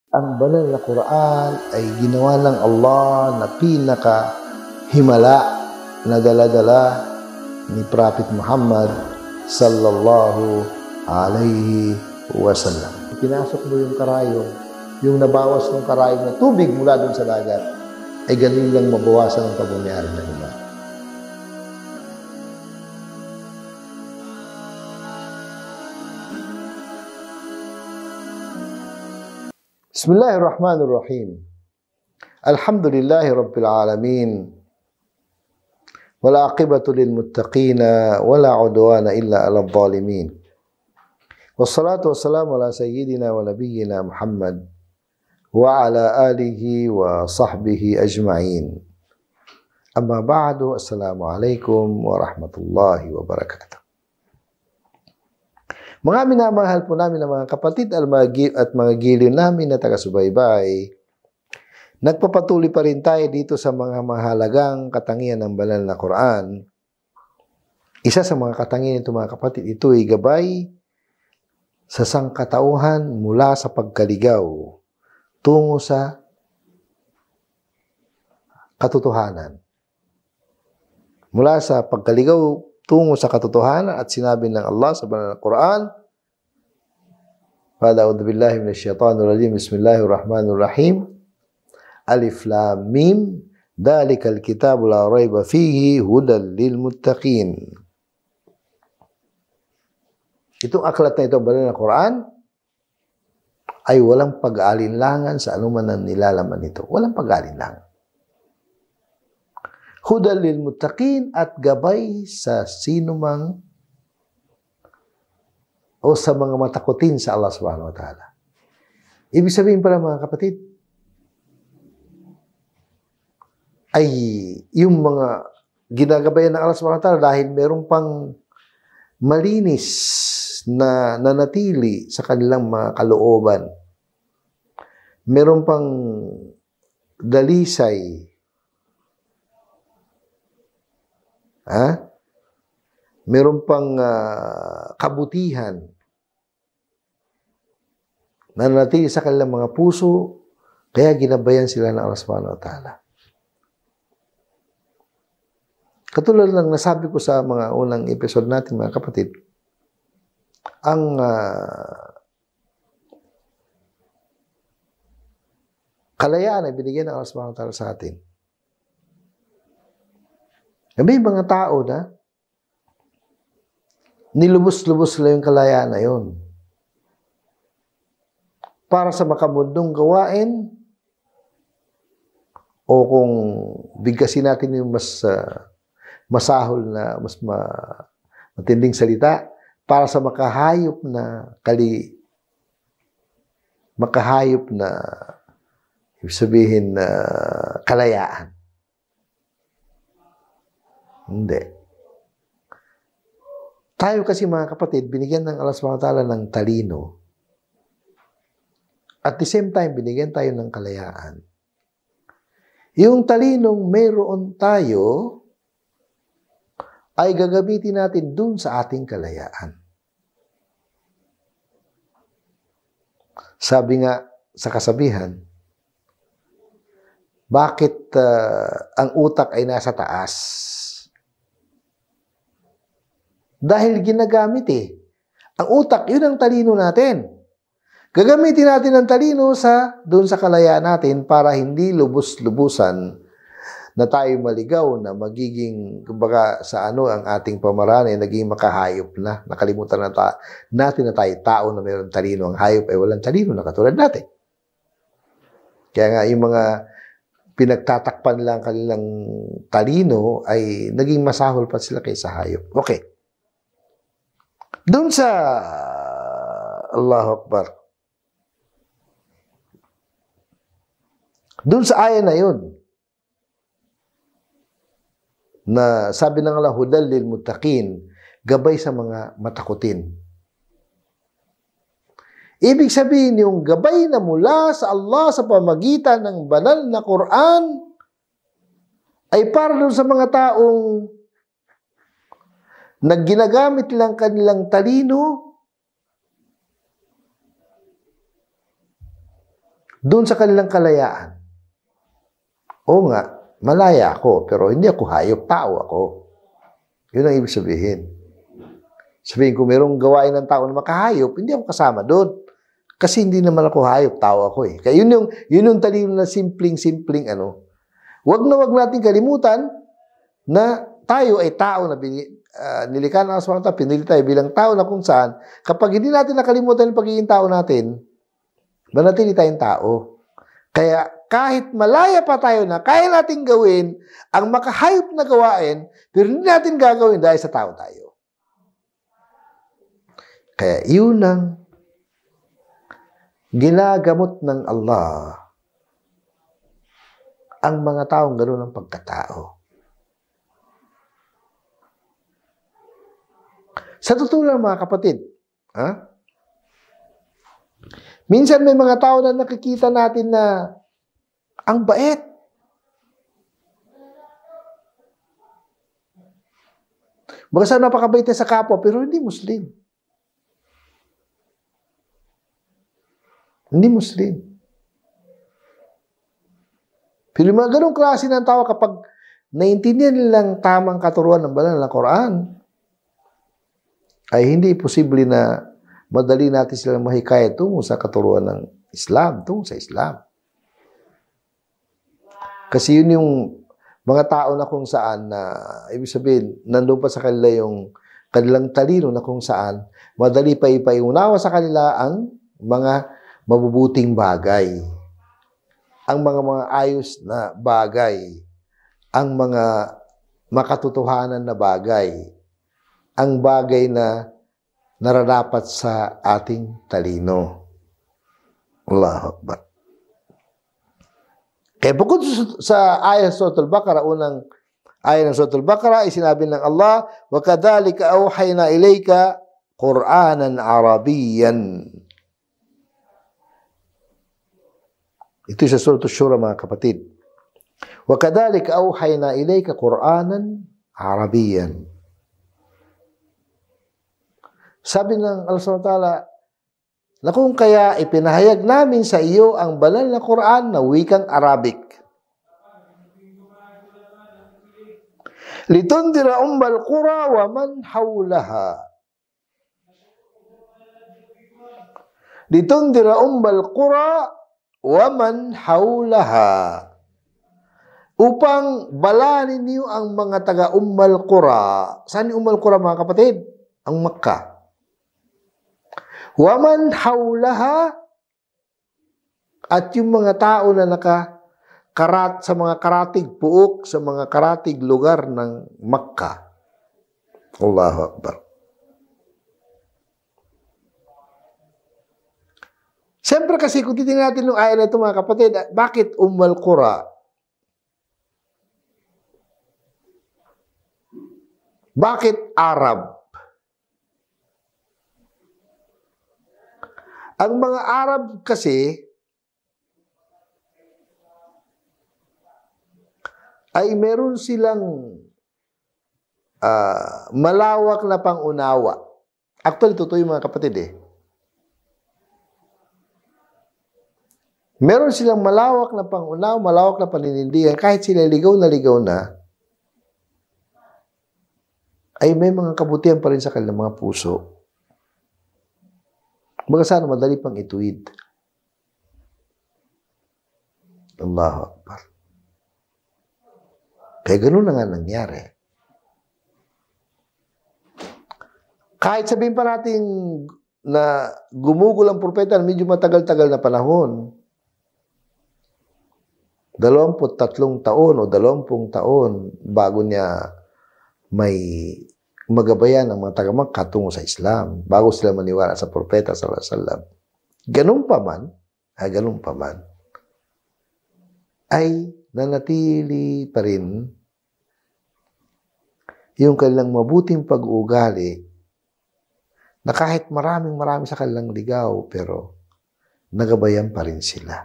Ang banal na Quran ay ginawa ng Allah na pinaka-himala na dala-dala ni Prophet Muhammad sallallahu alayhi wasallam. Pinasok mo yung karayong, yung nabawas ng karayong na tubig mula dun sa dagat, ay galing lang mabawasan ang pagmamayari ng iba. Bismillahirrahmanirrahim. Alhamdulillahi Rabbil Alamin. Wala aqibatu lil muttaqina wala udwana illa ala zalimin. Wassalatu wassalamu ala sayyidina wa nabiyyina Muhammad wa ala alihi wa sahbihi ajma'in. Amma ba'du, assalamu alaikum warahmatullahi wabarakatuh. Mga minamahal po namin ng mga kapatid at mga giliw namin na taga-subaybay, nagpapatuloy pa rin tayo dito sa mga mahalagang katangian ng banal na Quran. Isa sa mga katangian nito mga kapatid, ito ay gabay sa sangkatauhan mula sa pagkaligaw tungo sa katotohanan. Mula sa pagkaligaw tungo sa katotohanan at sinabi ng Allah sa banal na Quran, A'udhu billahi minasyaitanir rajim. Bismillahirrahmanirrahim. Alif Lam Mim. Dzalikal kitabu la raiba fihi hudal lil muttaqin. Itong aklat na ito, banal na Quran, ay walang pag-aalinlangan sa anuman ang nilalaman nito. Walang pag-aalinlangan. Hudal lil muttaqin, at gabay sa sinumang o sa mga matakutin sa Allah subhanahu wa ta'ala. Ibig sabihin pala mga kapatid, ay yung mga ginagabayan ng Allah subhanahu wa ta'ala dahil meron pang malinis na nanatili sa kanilang mga kalooban. Meron pang dalisay. Meron pang kabutihan na nanatili sa kanilang mga puso, kaya ginabayan sila ng Allah subhanahu wa ta'ala. Katulad lang nasabi ko sa mga unang episode natin mga kapatid, ang kalayaan ay binigyan ng Allah subhanahu wa ta'ala sa atin. May mga tao na nilubos-lubos lang yung kalayaan na yun para sa makamundong gawain, o kung bigkasin natin yung mas masahol na, mas matinding salita, para sa makahayop na ibig sabihin na kalayaan. Hindi. Tayo kasi mga kapatid, binigyan ng Allah subhanahu wa ta'ala ng talino. At the same time, binigyan tayo ng kalayaan. Yung talinong mayroon tayo, ay gagamitin natin dun sa ating kalayaan. Sabi nga sa kasabihan, bakit ang utak ay nasa taas? Dahil ginagamit Ang utak, yun ang talino natin. Gagamitin natin ang talino doon sa kalayaan natin para hindi lubos-lubusan na tayo maligaw na magiging, kumbaga sa ang ating pamaraan ay naging makahayop na. Nakalimutan natin na tayo tao na mayroong talino. Ang hayop ay walang talino na katulad natin. Kaya nga yung mga pinagtatakpan lang kanilang talino ay naging masahol pa sila kaysa hayop. Okay. Doon sa Allahu Akbar. Doon sa aya na yun, na sabi ng Allah, hudal lil muttaqin, gabay sa mga matakutin. Ibig sabihin yung gabay na mula sa Allah sa pamagitan ng banal na Quran ay para doon sa mga taong nagginagamit lang kanilang talino doon sa kanilang kalayaan. Oo nga, malaya ako, pero hindi ako hayop, tao ako. Yun ang ibig sabihin. Sabihin, kung mayroong gawain ng tao na makahayop, hindi ako kasama doon. Kasi hindi naman ako hayop, tao ako eh. Kaya yun yung talino na simpleng ano. Wag natin kalimutan na tayo ay tao na nilikha ng Allah SWT, pinili tayo bilang tao na kung saan, kapag hindi natin nakalimutan yung pagiging tao natin, manatili tayong tao. Kaya kahit malaya pa tayo na, kaya natin gawin ang makahayop na gawain, pero hindi natin gagawin dahil sa tao tayo. Kaya yun ang ginagamot ng Allah ang mga taong gano'n ng pagkatao. Sa totoo lang mga kapatid, minsan may mga tao na nakikita natin na ang bait. Baka sa napakabait na sa kapwa, pero hindi Muslim. Hindi Muslim. Pero mga ganong klase ng tao kapag naintindihan nilang tamang katuruan ng banal na Quran, ay hindi posible na madali natin silang mahikayat tungo sa katuruan ng Islam, tungo sa Islam. Kasi yun yung mga tao na kung saan, ibig sabihin, nandun pa sa kanila yung kanilang talino na kung saan, madali pa ipaiunawa sa kanila ang mga mabubuting bagay, ang mga ayos na bagay, ang mga makatotohanan na bagay, ang bagay na nararapat sa ating talino. Allahu Akbar. Kaya bukod sa ayat ng Surah Al-Baqarah, unang ayat ng Surah Al-Baqarah, ay sinabi ng Allah, وَكَذَلِكَ أَوْحَيْنَا إِلَيْكَ قُرْآنًا عَرَبِيًّا. Ito sa Surah Al-Shura, mga kapatid. وَكَذَلِكَ أَوْحَيْنَا إِلَيْكَ قُرْآنًا عَرَبِيًّا. Sabi ng Allah SWT, na kung kaya ipinahayag namin sa iyo ang banal na Quran na wikang Arabic. Litundira ummal qura wa man hawlaha. Litundira ummal qura wa man hawlaha. Upang balanin niyo ang mga taga Ummal Qura. Saan yung Ummal Qura, mga kapatid? Ang Makkah. Waman hawlaha, at yung mga tao na nakakarat sa mga karatig puok, sa mga karatig lugar ng Makkah. Allahu Akbar. Siyempre kasi kung titingnan natin yung ayat na ito, mga kapatid, bakit Ummal Qura? Bakit Arab? Ang mga Arab kasi ay meron silang malawak na pangunawa. Actually, totoo yung mga kapatid eh. Meron silang malawak na pangunawa, malawak na paninindigan. Kahit sila ligaw na, ay may mga kabutihan pa rin sa kanilang mga puso. Baga sana madali pang ituwid. Allahu Akbar. Kaya ganun na nga nangyari. Kahit sabihin pa natin na gumugol ang propeta medyo matagal-tagal na panahon, 23 taon o 20 taon bago niya may magabayan ng mga taga-Makkah tungo sa Islam, bago sila maniwala sa propeta sallallahu alaihi wasallam. Ganun pa man, ay nanatili pa rin yung kanilang mabuting pag-uugali na kahit marami sa kanilang ligaw, pero nagabayan pa rin sila.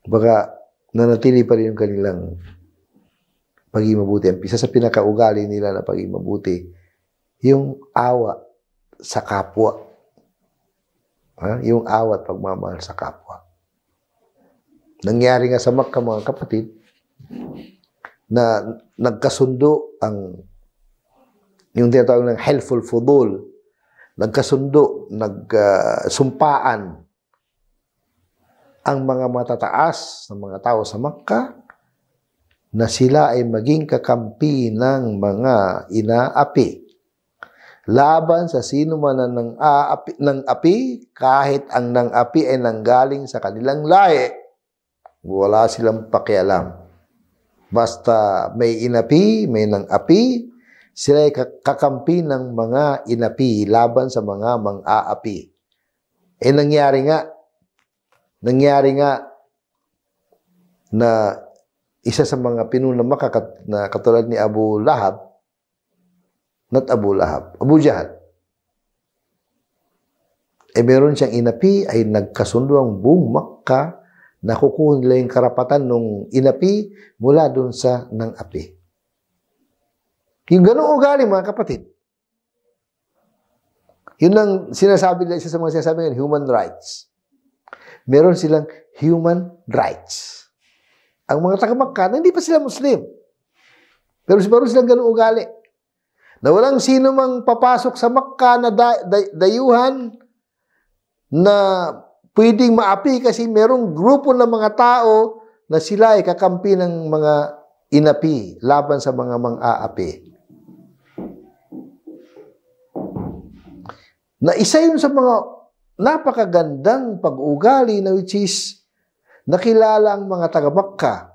Baka nanatili pa rin yung kanilang pagiging mabuti. Ang isa sa pinakaugali nila na pagiging mabuti, yung awa sa kapwa. Yung awat pagmamahal sa kapwa. Nangyari nga sa Makkah, mga kapatid, na nagkasundo yung tinatawag ng helpful fudul, nagkasundo, nagsumpaan ang mga matataas ng mga tao sa Makkah na sila ay maging kakampi ng mga inaapi laban sa sino man ng api, kahit ang nang api ay nanggaling sa kanilang lahi. Wala silang pakialam. Basta may inapi, may nang api, sila ay kakampi ng mga inapi laban sa mga mang-aapi. Nangyari nga na isa sa mga pinunang Makkah na katulad ni Abu Lahab, Abu Jahal. Meron siyang inapi, ay nagkasundo ang buong Makkah na kukuha nila yung karapatan ng inapi mula dun sa nang api. Yung ganong ugali, mga kapatid. Yun ang sinasabi nila, isa sa mga sinasabi nila, human rights. Meron silang human rights. Ang mga taga-Makkah, hindi pa sila Muslim. Pero meron silang ganong ugali. Na walang sino mang papasok sa Makkah na dayuhan na pwedeng maapi kasi merong grupo ng mga tao na sila ay kakampi ng mga inapi laban sa mga mang-aapi. Na isa yun sa mga napakagandang pag-ugali na which is nakilala ang mga taga-Makkah.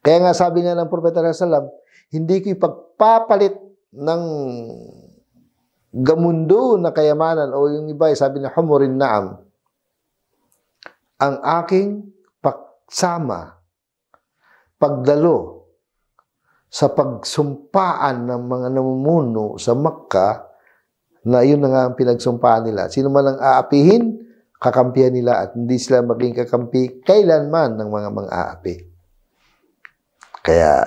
Kaya nga sabi nga ng Propeta ﷺ, hindi ko ipagpapalit ng gamundo na kayamanan o yung iba, sabi na humurin naam, ang aking pagsama, pagdalo sa pagsumpaan ng mga namumuno sa Makkah, na yun na nga ang pinagsumpaan nila. Sino man ang aapihin, kakampihan nila at hindi sila maging kakampi kailanman ng mga mang-aapi. Kaya,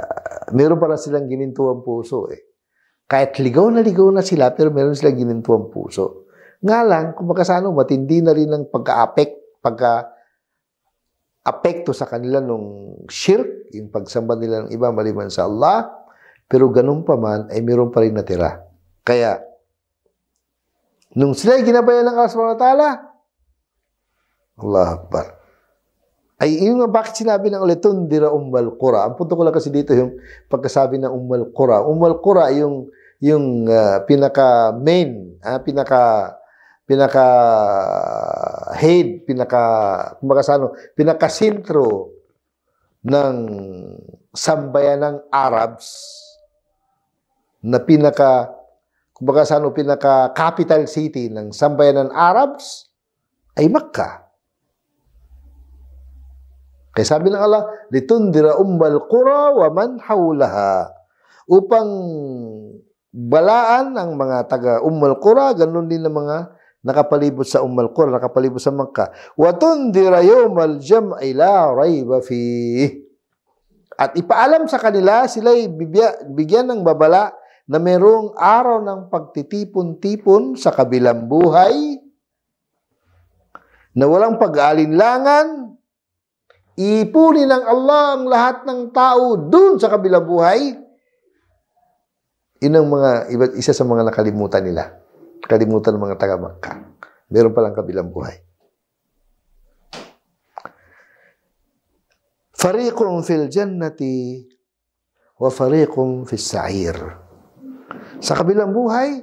meron para silang ginintuang puso Kahit ligaw na sila, pero meron silang ginintuang puso. Nga lang, kung makasano, matindi na rin ang pagka-apekto sa kanila nung shirk, yung pagsamba nila ng iba maliban sa Allah, pero ganun pa man, ay meron pa rin natira. Kaya, nung sila ginabayan ng Allah subhanahu wa ta'ala, Allah Akbar. Ay, yung bakit sinabi ng litundira Ummul Qura. Ang punto ko lang kasi dito yung pagkasabi ng Ummul Qura. Ummul Qura yung pinaka-main, pinaka-head, pinaka-sentro ng sambayan ng Arabs na pinaka-capital city ng sambayan ng Arabs ay Makkah. Kaya sabi ng Allah, litundira Ummul Qura wa man hawlaha. Upang balaan ang mga taga Ummul Qura, ganun din ang mga nakapalibot sa Ummul Qura, nakapalibot sa Makkah. Wa tundira yawmal jam'i la rayba fihi. At ipaalam sa kanila, sila'y bigyan ng babala na mayroong araw ng pagtitipon-tipon sa kabilang buhay na walang pag-aalinlangan. Ipunin ng Allah ang lahat ng tao dun sa kabilang buhay. Yun ang isa sa mga nakalimutan nila. Kalimutan ng mga taga-Makkah. Meron palang kabilang buhay. Fariqun fil jannati wa fariqun fis sa'ir. Sa kabilang buhay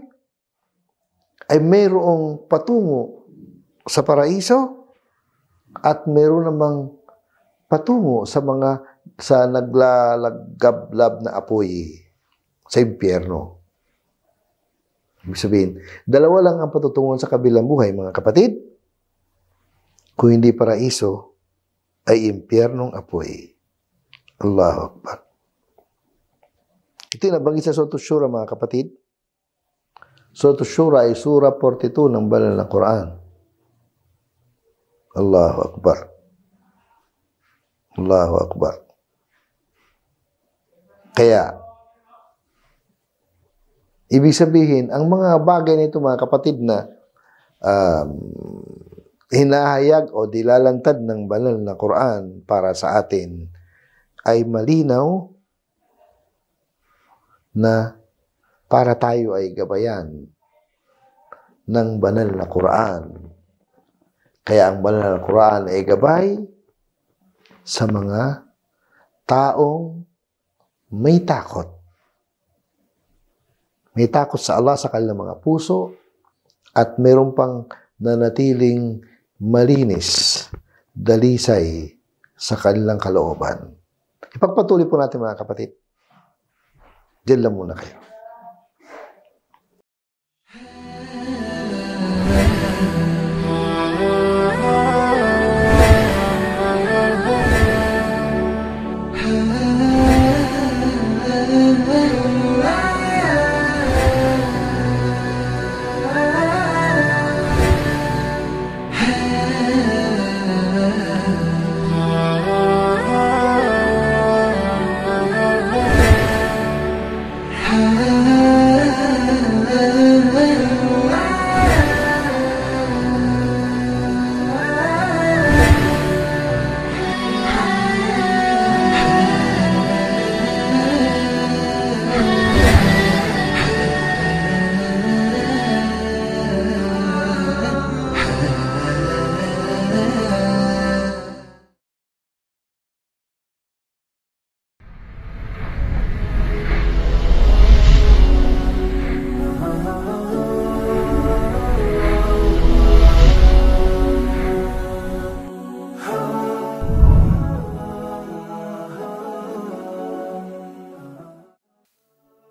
ay mayroong patungo sa paraiso at mayroon namang patungo sa naglalagablab na apoy sa impyerno. Ibig sabihin, dalawa lang ang patutunguhan sa kabilang buhay, mga kapatid. Kung hindi paraiso, ay impyernong apoy. Allahu Akbar. Ito yung nabanggit sa Surah Shura, mga kapatid. Surah Shura ay Surah 42 ng banal na Quran. Allahu Akbar. Allahu Akbar. Kaya, Ibig sabihin, ang mga bagay nito mga kapatid na hinahayag o dilalantad ng banal na Quran para sa atin ay malinaw na para tayo ay gabayan ng banal na Quran. Kaya ang banal na Quran ay gabay sa mga taong may takot. May takot sa Allah sa kanilang mga puso at meron pang nanatiling malinis, dalisay sa kanilang kalooban. Ipagpatuloy po natin mga kapatid. Diyan lang muna kayo.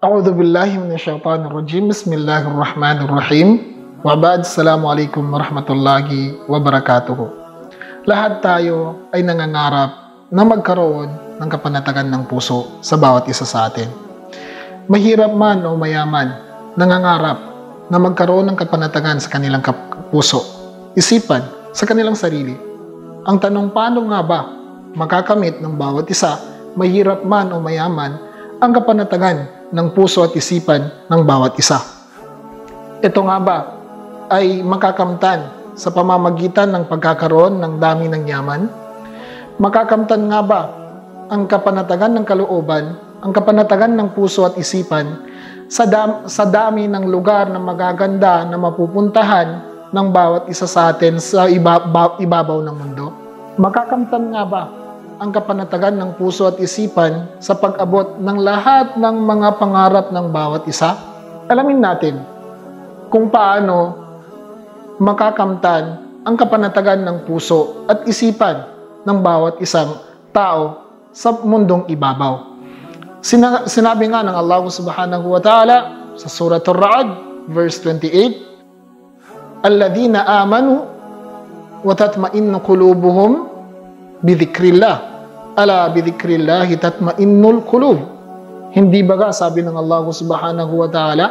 A'udzu billahi minasyaitonir rajim. Bismillahirrahmanirrahim. Wa ba'd. Assalamualaikum warahmatullahi wabarakatuh. Lahat tayo ay nangangarap na magkaroon ng kapanatagan ng puso sa bawat isa sa atin. Mahirap man o mayaman, nangangarap na magkaroon ng kapanatagan sa kanilang puso, isipan, sa kanilang sarili. Ang tanong, paano nga ba makakamit ng bawat isa, mahirap man o mayaman, ang kapanatagan ng puso at isipan ng bawat isa? Ito nga ba ay makakamtan sa pamamagitan ng pagkakaroon ng dami ng yaman? Makakamtan nga ba ang kapanatagan ng kalooban, ang kapanatagan ng puso at isipan sa dami ng lugar na magaganda na mapupuntahan ng bawat isa sa atin sa ibabaw ng mundo? Makakamtan nga ba ang kapanatagan ng puso at isipan sa pag-abot ng lahat ng mga pangarap ng bawat isa? Alamin natin kung paano makakamtan ang kapanatagan ng puso at isipan ng bawat isang tao sa mundong ibabaw. Sinabi nga ng Allah subhanahu wa ta'ala sa Surah Ar-Ra'd, verse 28, "Alladhina amanu wa tatma'innu qulubuhum bidhikrillah, ala bidhikrillah tatma'innul qulub." Hindi ba sabi ng Allah subhanahu wa ta'ala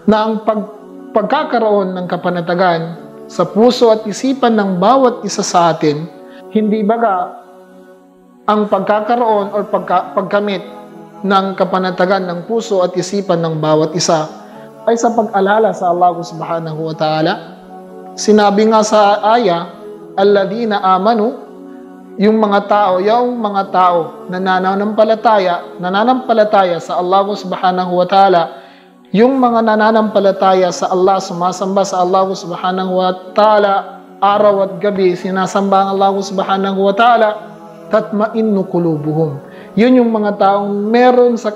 na ang pagkakaroon ng kapanatagan sa puso at isipan ng bawat isa sa atin, hindi ba ang pagkakaroon o pagkamit ng kapanatagan ng puso at isipan ng bawat isa ay sa pag-alala sa Allah subhanahu wa ta'ala? Sinabi nga sa aya, "Alladhina amanu," yung mga tao na nananampalataya sa Allah subhanahu wa ta'ala, yung mga nananampalataya sa Allah, sumasamba sa Allah subhanahu wa ta'ala, araw at gabi, sinasamba ang Allah subhanahu wa ta'ala, tatma'innu qulubuhum. Yun yung mga taong meron sa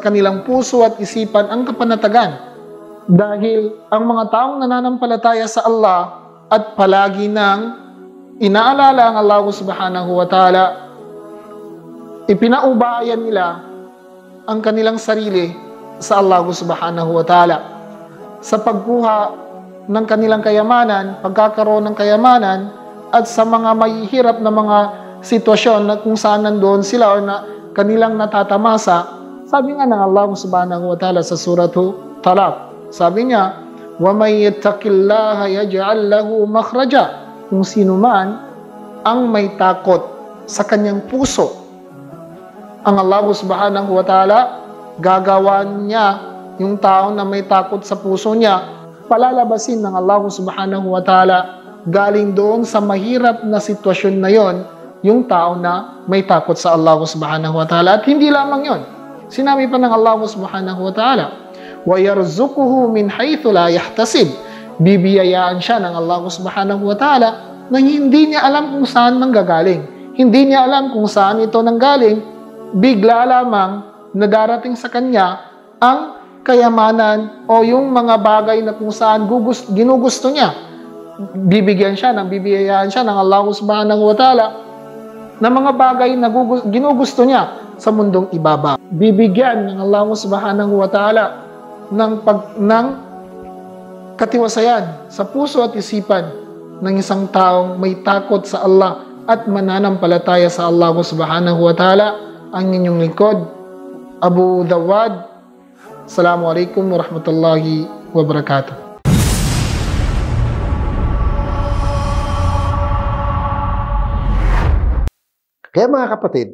kanilang puso at isipan ang kapanatagan. Dahil ang mga taong nananampalataya sa Allah at palagi nang inaalala ang Allah subhanahu wa ta'ala, ipinaubayan nila ang kanilang sarili sa Allah subhanahu wa ta'ala sa pagkuha ng kanilang kayamanan, pagkakaroon ng kayamanan, at sa mga mahihirap na mga sitwasyon na kung saan nandoon sila o na kanilang natatamasa. Sabi nga ng Allah subhanahu wa ta'ala sa Suratu Talaq, sabi niya, "Wa may yattaqillaha yaj'al lahu makhraja." Kung sino man ang may takot sa kanyang puso, ang Allah subhanahu wa ta'ala, gagawan niya yung tao na may takot sa puso niya, palalabasin ng Allah subhanahu wa ta'ala galing doon sa mahirap na sitwasyon na yon, yung tao na may takot sa Allah subhanahu wa ta'ala. At hindi lamang yon. Sinabi pa ng Allah subhanahu wa ta'ala, وَيَرْزُقُهُ مِنْ حَيْثُ لَا يَحْتَسِبْ. Bibiyayaan siya ng Allah subhanahu wa ta'ala nang hindi niya alam kung saan manggagaling. Hindi niya alam kung saan ito nanggaling. Bigla lamang na darating sa kanya ang kayamanan o yung mga bagay na kung saan ginugusto niya. Bibiyayaan siya ng Allah subhanahu wa ta'ala na mga bagay na ginugusto niya sa mundong ibaba. Bibigyan ng Allah subhanahu wa ta'ala ng katiwasayan sa puso at isipan ng isang taong may takot sa Allah at mananampalataya sa Allah subhanahu wa ta'ala. Ang inyong lingkod, Abu Dawad. Assalamualaikum warahmatullahi wabarakatuh. Kaya mga kapatid,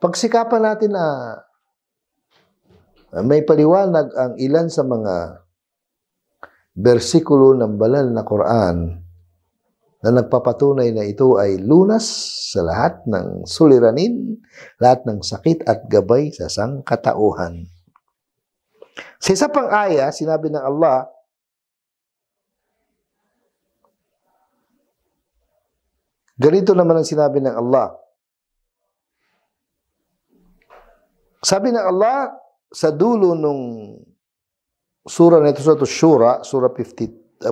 pagsikapan natin na may paliwanag ang ilan sa mga bersikulo ng banal na Quran na nagpapatunay na ito ay lunas sa lahat ng suliranin, lahat ng sakit at gabay sa sangkatauhan. Sa isa pang aya, sinabi ng Allah, ganito naman ang sinabi ng Allah. Sabi ng Allah sa dulo nung surah na ito, surah 42.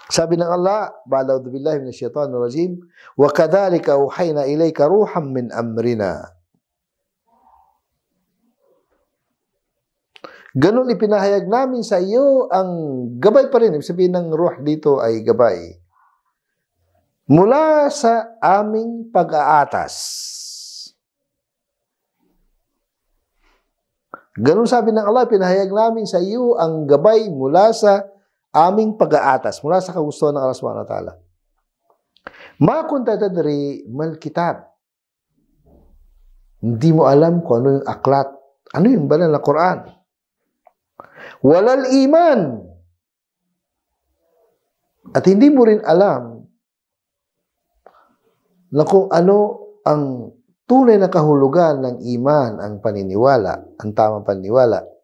Sabi ng Allah, ba'udhu billahi minasyaitanir rajim, wa kadzalika auhayna ilayka ruham min amrina. Ganun ipinahayag namin sa iyo ang gabay pa rin. Ibig sabihin ng ruh dito ay gabay. Mula sa aming pag-aatas. Ganun sabi ng Allah, pinahayag namin sa iyo ang gabay mula sa aming pag-aatas, mula sa kagustuhan ng Allah subhanahu wa ta'ala. Ma kunta tadri mal kitab. Hindi mo alam kung ano yung aklat. Ano yung banal na Quran? Walal iman. At hindi mo rin alam na kung ano ang tunay na kahulugan ng iman, ang paniniwala, ang tamang paniniwala.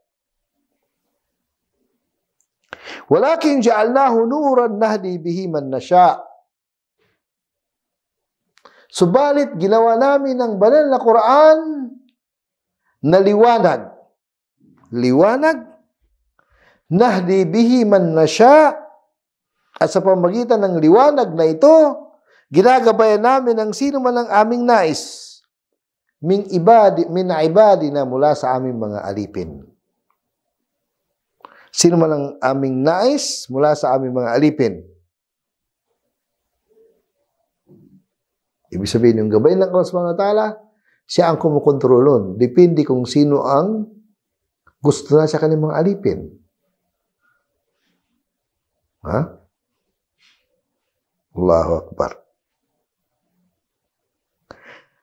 Walakin ja'alnahu nuran nahdi bihi man nasha. Subalit ginawa namin ang banal na Quran na liwanag. Liwanag, nahdi bihi man nasha. At sa pamagitan ng liwanag na ito, ginagabayan namin ang sino man ang aming nais. Min ibadi na mula sa aming mga alipin. Sino man ang aming nais mula sa aming mga alipin. Ibig sabihin yung gabay ng Allah subhanahu wa ta'ala, siya ang kumukontrol nun. Depende kung sino ang gusto na sa kanyang mga alipin. Ha? Allahu Akbar.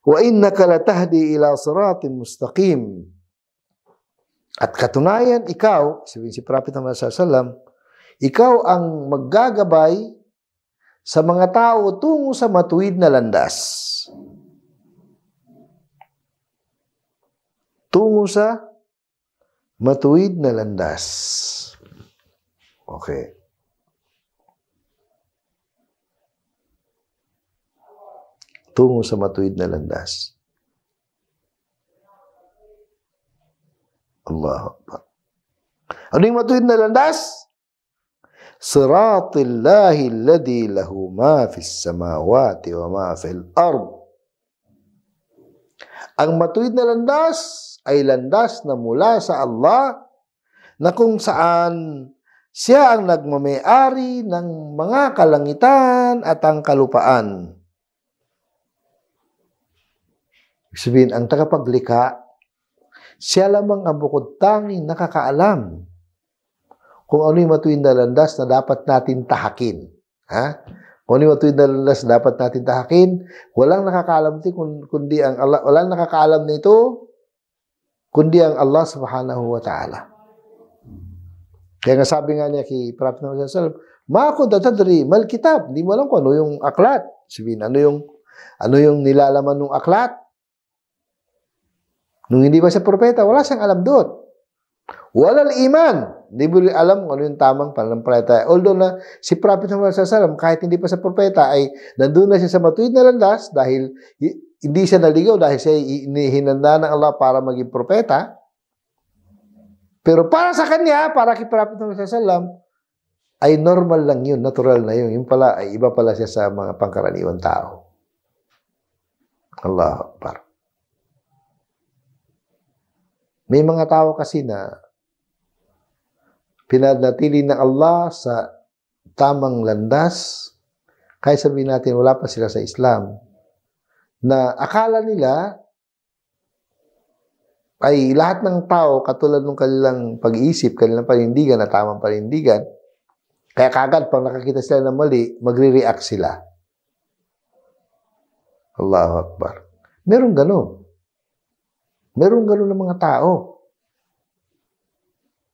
Wa innaka latahdi ila siratin mustaqim. At katunayan, ikaw, sabihin si Prophet Muhammad sallallahu alaihi wasallam, ikaw ang maggagabay sa mga tao tungo sa matuwid na landas. Tungo sa matuwid na landas. Okay. Tungo sa matuwid na landas. Allahu Akbar. Ano yung matuwid na landas? Siratillahi alladhi lahu ma fis samawati wa ma fil ard. Ang matuwid na landas ay landas na mula sa Allah na kung saan siya ang nagmamay-ari ng mga kalangitan at ang kalupaan. Ibig sabihin, ang tagapaglikha, siya lamang ang bukod tanging nakakaalam kung ano yung matuwid na landas na dapat natin tahakin. Ha? Kung ano yung matuwid na landas na dapat natin tahakin, walang nakakaalam kundi ang Allah. Walang nakakaalam nito kundi ang Allah subhanahu wa ta'ala. Kaya nga sabi nga niya kay Prophet Muhammad sallallahu alaihi wasallam, ma kunta tadri mal kitab, hindi mo alam kung ano yung aklat. Sabihin, ano yung nilalaman ng aklat? Nung hindi pa siya propeta, wala siyang alam doon. Walal iman, hindi mo rin alam kung ano yung tamang pananampalataya. Although na si Prophet Muhammad sallallahu alaihi wasallam, kahit hindi pa siya propeta, ay nandun na siya sa matuwid na landas dahil hindi siya naligaw dahil siya hinanda ng Allah para maging propeta. Pero para sa kanya, para kay Prophet Muhammad sallallahu alaihi wasallam, ay normal lang yun, natural na yun. Yung pala, ay iba pala siya sa mga pangkaraniwang tao. Allahu Akbar. May mga tao kasi na pinanatili ng Allah sa tamang landas, kaya sabihin natin wala pa sila sa Islam, na akala nila ay lahat ng tao katulad ng kanilang pag-iisip, kanilang panindigan na tamang panindigan, kaya kagad pag nakakita sila ng mali, magre-react sila. Allahu Akbar. Merong ganun. Merong ganun ng mga tao.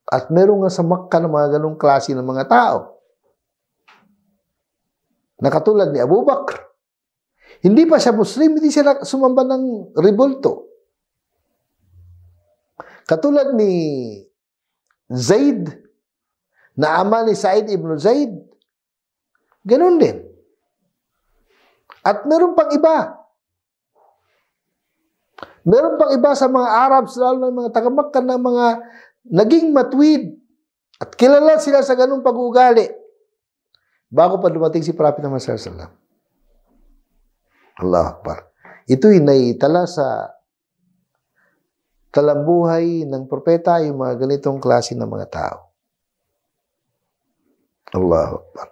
At merong nga sa Makkah ng mga ganung klase ng mga tao. Na katulad ni Abu Bakr. Hindi pa siya Muslim, hindi siya sumamba ng revolto. Katulad ni Zaid, na ama ni Sa'id ibn Zaid, ganun din. At meron pang iba. Meron pang iba sa mga Arabs, lalo ng mga taga-Makkah na mga naging matwid. At kilala sila sa ganung pag-uugali. Bago pa dumating si Prophet Muhammad sallallahu alaihi wasallam. Allahu Akbar. Ito'y naitala sa talambuhay ng propeta, yung mga ganitong klase ng mga tao. Allahu Akbar.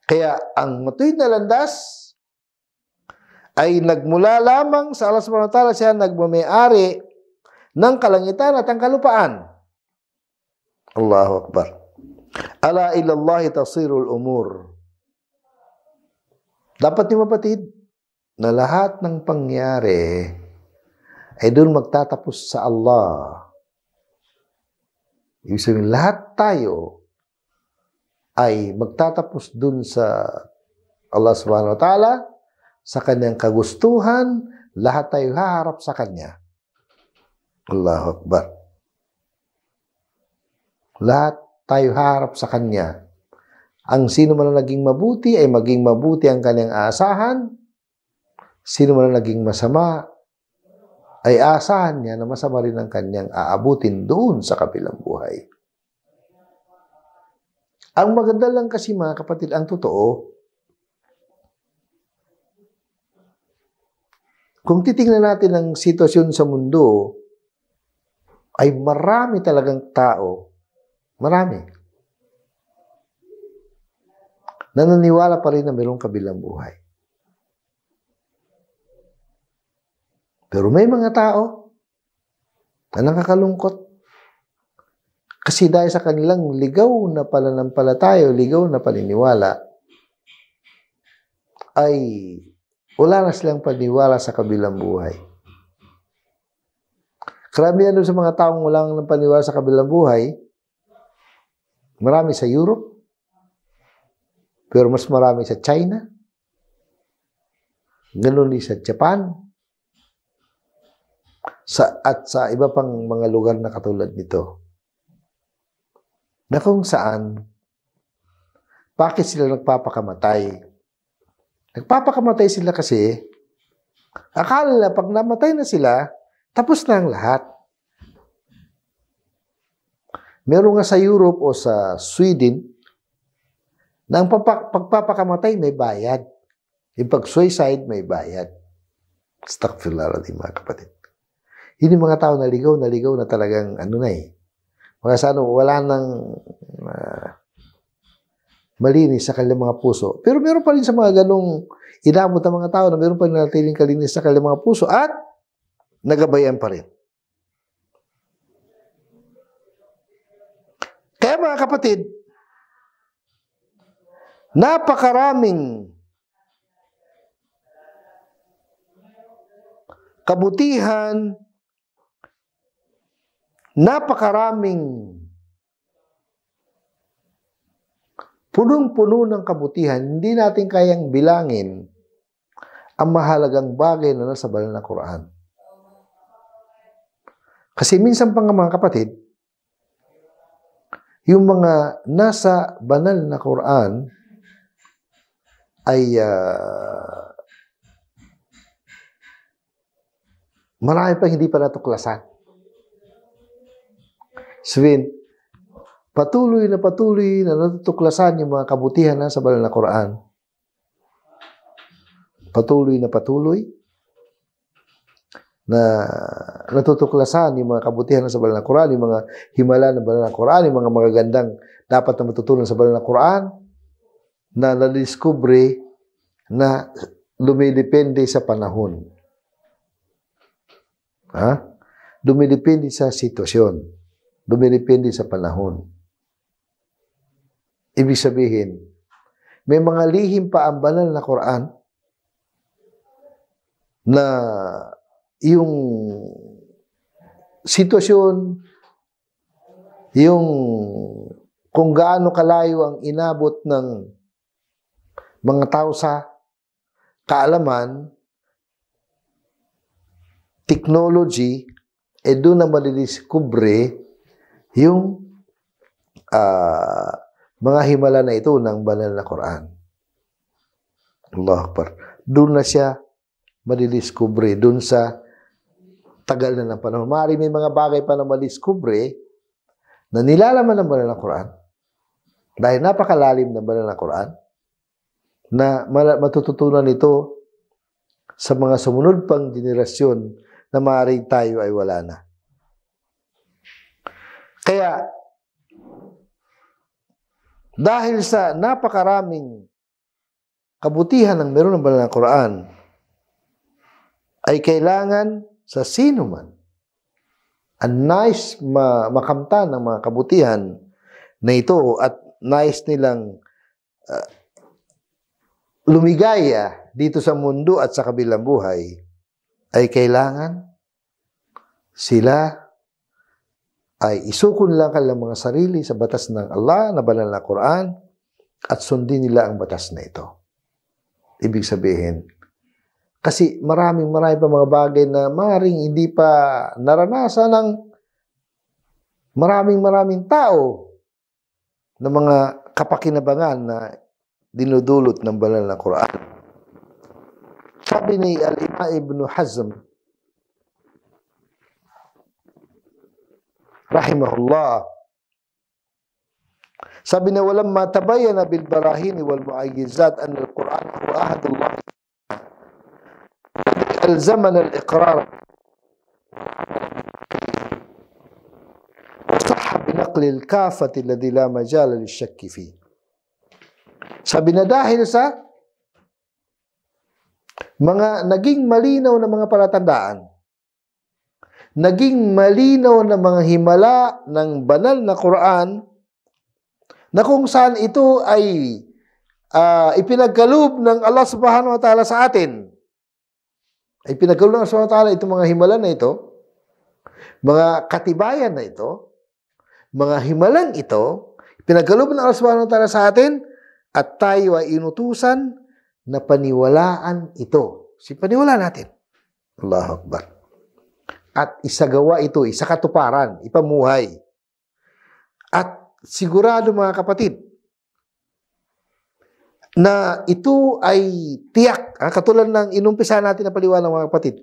Kaya ang matuwid na landas ay nagmula lamang sa Allah subhanahu wa ta'ala, siya nagmamayari ng kalangitan at ang kalupaan. Allahu Akbar. Ala ilallahi tasirul umur. Dapat yung mapatid na lahat ng pangyari ay doon magtatapos sa Allah. Ibig sabihin, lahat tayo ay magtatapos dun sa Allah subhanahu wa ta'ala, sa kanyang kagustuhan, lahat tayo haharap sa kanya. Allahu Akbar. Lahat tayo haharap sa kanya. Ang sino man ang naging mabuti ay maging mabuti ang kanyang aasahan. Sino man ang naging masama ay aasahan niya na masama rin ang kanyang aabutin doon sa kabilang buhay. Ang maganda lang kasi mga kapatid, ang totoo, kung titingnan natin ang sitwasyon sa mundo, ay marami talagang tao, marami, naniniwala pa rin na mayroong kabilang buhay. Pero may mga tao na nakakalungkot. Kasi dahil sa kanilang ligaw na pananampalataya, ligaw na paniniwala, ay wala na silang paniwala sa kabilang buhay. Karamihan doon sa mga taong walang paniwala sa kabilang buhay, marami sa Europe, pero mas marami sa China, ganoon din sa Japan, at sa iba pang mga lugar na katulad nito. Na kung saan, bakit sila nagpapakamatay? Nagpapakamatay sila kasi, akala nila pag namatay na sila, tapos na ang lahat. Meron nga sa Europe o sa Sweden, na ang pagpapakamatay may bayad. Yung pag-suicide may bayad. Astaghfirullah mga kapatid. Yun yung mga tao naligaw na talagang ano na eh. Mga sa wala nang malinis sa kanilang mga puso. Pero meron pa rin sa mga ganong inabot ng mga tao na meron pa rin natiling kalinis sa kanilang mga puso at nagabayan pa rin. Kaya mga kapatid, napakaraming kabutihan, napakaraming punong-puno ng kabutihan, hindi natin kayang bilangin ang mahalagang bagay na nasa banal na Quran. Kasi minsan pa nga mga kapatid, yung mga nasa banal na Quran ay marami pa hindi pa natuklasan. Sabihin, patuloy na natutuklasan yung mga kabutihan na sa banal na Quran. Patuloy na natutuklasan yung mga kabutihan na sa banal na Quran, yung mga himala ng banal na Quran, yung mga magagandang dapat na matutunan sa banal na Quran, na nadiskubre na lumidepende sa panahon. Dumidepende sa sitwasyon. Dumidepende sa panahon. Ibig sabihin, may mga lihim pa ang banal na Quran na yung sitwasyon, yung kung gaano kalayo ang inabot ng mga tao sa kaalaman, technology, doon na madidiskubre yung mga himala na ito ng banal na Quran. Allahu Akbar. Doon na siya madidiskubre, doon sa tagal na ng panahon. Maaaring may mga bagay pa na madiskubre na nilalaman ng banal na Quran dahil napakalalim ng banal na Quran na matututunan ito sa mga sumunod pang generasyon na maaaring tayo ay wala na. Kaya, dahil sa napakaraming kabutihan ng meron ng banal na Quran, ay kailangan sa sino man ang nais makamtan ng mga kabutihan na ito at nais nilang lumigaya dito sa mundo at sa kabilang buhay, ay kailangan sila ay isukon lang kanilang mga sarili sa batas ng Allah na banal na Quran at sundin nila ang batas na ito. Ibig sabihin, kasi marami pa mga bagay na maaaring hindi pa naranasan ng maraming tao na mga kapakinabangan na dinudulot ng banal na Quran. Sabi ni Al-Imam Ibn Hazm, rahimahullah, sabi na walamma tabayyana bil barahin wal mu'ayyizat anna al-Quran huwa ahadullah alzamana al-iqrar wa sahha bi naqli al-kafati alladhi la majala lish-shakk fi. Sabi na dahil sa mga naging malinaw na mga palatandaan, naging malinaw na mga himala ng banal na Quran na kung saan ito ay ipinagkaloob ng Allah subhanahu wa ta'ala sa atin. Ay pinagkaloob ng Allah subhanahu wa ta'ala itong mga himala na ito, mga katibayan na ito, mga himalang ito, pinagkaloob ng Allah subhanahu wa ta'ala sa atin at tayo ay inutusan na paniwalaan ito. Paniwalaan natin. Allahu Akbar. At isagawa ito, isakatuparan, ipamuhay. At sigurado mga kapatid, na ito ay tiyak, katulad ng inumpisa natin na paliwanag mga kapatid,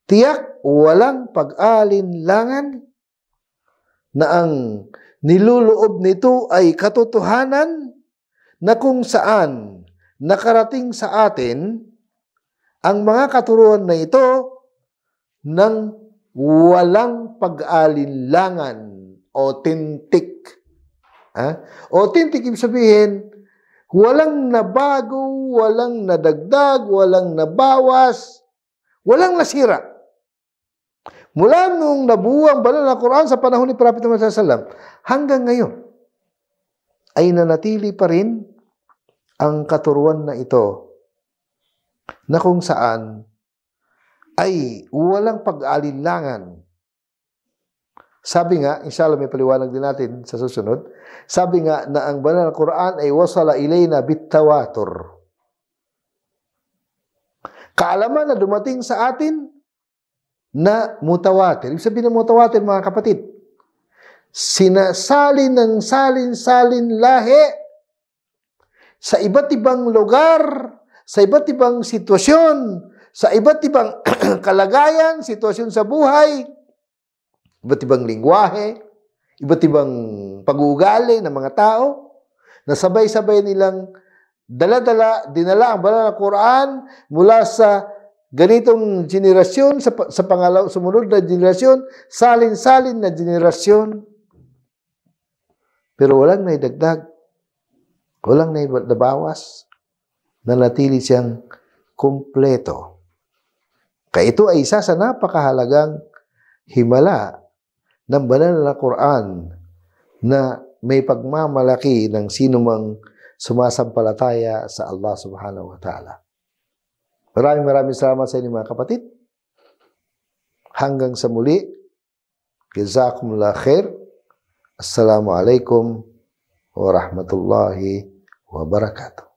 tiyak, walang pag-alinlangan na ang niluloob nito ay katotohanan na kung saan nakarating sa atin ang mga katuruan na ito ng walang pag-alinlangan, authentic. Authentic ibig sabihin, walang nabago, walang nadagdag, walang nabawas, walang nasira. Mula nung nabuwang banal na Quran sa panahon ni Prophet Muhammad SAW hanggang ngayon, ay nanatili pa rin ang katuruan na ito na kung saan ay walang pag-alinlangan. Sabi nga, inshallah may paliwanag din natin sa susunod, sabi nga na ang banal na Quran ay wasala ilayna bitawatur. Kaalaman na dumating sa atin na mutawatir. Ibig sabihin ng mutawatir, mga kapatid, sinasalin ng salin-salin lahi sa iba't ibang lugar, sa iba't ibang sitwasyon, sa iba't ibang kalagayan, sitwasyon sa buhay, iba't ibang lingwahe, iba't ibang pag-uugali ng mga tao, na sabay-sabay nilang dinala ang banal na Quran mula sa ganitong generasyon sa sumunod na generasyon, salin-salin na generasyon. Pero walang naidagdag, walang naibawas, nanatili siyang kumpleto. Kaya ito ay isa sa napakahalagang himala ng banal na Quran na may pagmamalaki ng sinumang sumasampalataya sa Allah subhanahu wa ta'ala. Maraming salamat sa inyo mga kapatid. Hanggang sa muli. Jazakumullah khair. Assalamualaikum warahmatullahi wabarakatuh.